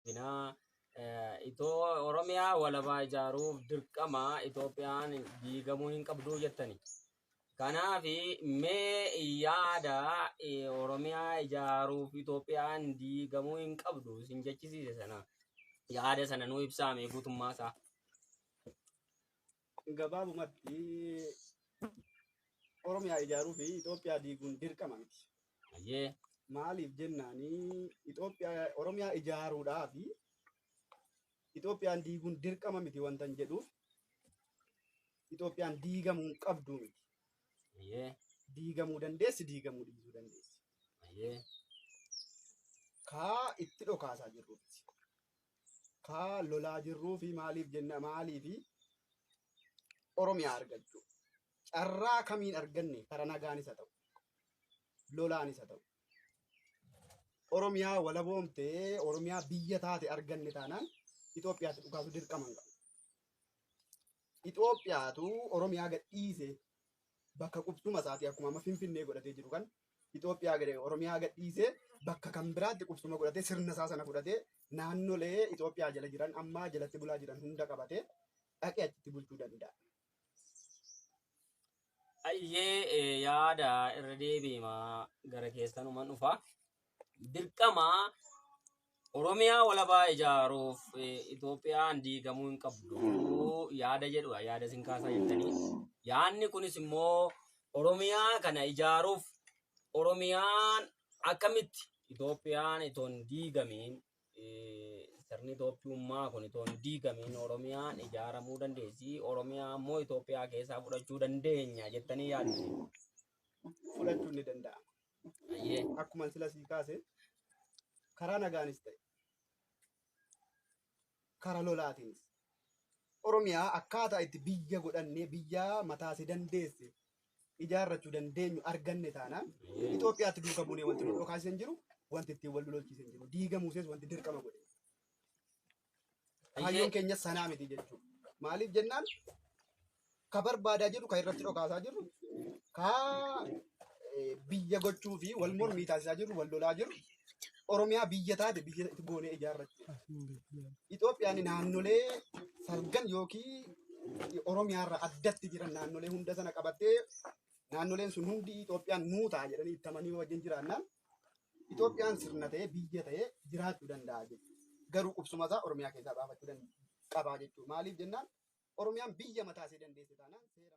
Bina itoo Oromiyaa walabaa ijaaruuf dirqama Itoophiyaan diigamuu hin qabdu jettani. Kanaaf mee yaada Oromiyaa ijaaruuf Itoophiyaan diigamuu hin qabdu isin jechisiise sana yaada sana nuu ibsaame guutummaa isaa. Gabaabumatti Oromiyaa ijaaruu fi Itoophiyaa diiguun dirqama miti. Ayyee. Maaliif jennaani Oromiyaa ijaaruudhaa fi Itoophiyaan diiguun dirqama miti wanta jedhuuf Itoophiyaan diigamuu qabdu miti. Ayyee. Diigamuu dandeessi, diigamuu dhiisuu dandeessi. Ayyee. Kaa itti dhokaasaa jirruuti. Kaa lolaa jirruu fi maaliif jenna maaliifi Oromiyaa argachuu. Carraa kamiin arganne karaa nagaanis haa ta'u, lolaanis haa ta'u. Oromiyaa walaboomtee Oromiyaa biyya taate arganne taanaan Itoophiyaatti dhukaasu dirqama hin qabu. Itoophiyaatu Oromiyaa gadhiise bakka qubsuma isaatii akkuma amma Finfinnee godhatee jiru kan Itoophiyaa gadee Oromiyaa gadhiise bakka kan biraatti qubsuma godhatee sirna isaa sana fudhatee naannolee Itoophiyaa jala jiran amma jalatti bulaa jiran hunda qabatee dhaqee achitti bulchuu danda'a. Ayyee yaada irra deebiima gara keessanumaan dhufa. Dirqama Oromiyaa walabaa ijaaruuf Itoophiyaan diigamuu hin qabdu yaada jedhudha. Yaada isin kaasaa jettanii. Yaadni kunis immoo Oromiyaa kana ijaaruuf Oromiyaan akkamitti Itoophiyaan itoo hin diigamiin sirni Itoophiyummaa kun itoo hin diigamiin Oromiyaan ijaaramuu dandeessi. Oromiyaa immoo Itoophiyaa keessaa fudhachuu dandeenya jettanii yaaddu. Fudhachuu ni danda'a. Akkuma sila sii kaase karaa nagaanis ta'e karaa lolaatiinis Oromiyaa akkaataa itti biyya godhannee biyya mataasii dandeesse ijaarrachuu dandeenyu arganne taanaan Itoophiyaatti duuka buunee wanti nu dhokaasisan jiru wanti ittiin wal lolchiisan jiru diigamuuses wanti dirqama godhe. Kaayyoon keenya sanaa miti jechuudha. Maaliif jennaan ka barbaadaa jiru ka irratti dhokaasaa jiru ka biyya gochuu fi wal mormii taasisaa jiru wal lolaa jiru Oromiyaa biyya taate biyya itti goonee ijaarrachuu. Itoophiyaan naannolee salgan yookiin Oromiyaarraa addatti jiran naannolee hunda sana qabattee naannoleen sun hundi Itoophiyaan nuu ta'a jedhanii itti amanii wajjin jiraannaan Itoophiyaan sirna ta'ee biyya ta'ee jiraachuu danda'a jechuudha. Garuu qubsuma isaa Oromiyaa keessaa baafachuu qabaa jechuudha. Maaliif jennaan Oromiyaan biyya mataasii dandeesse taanaan seera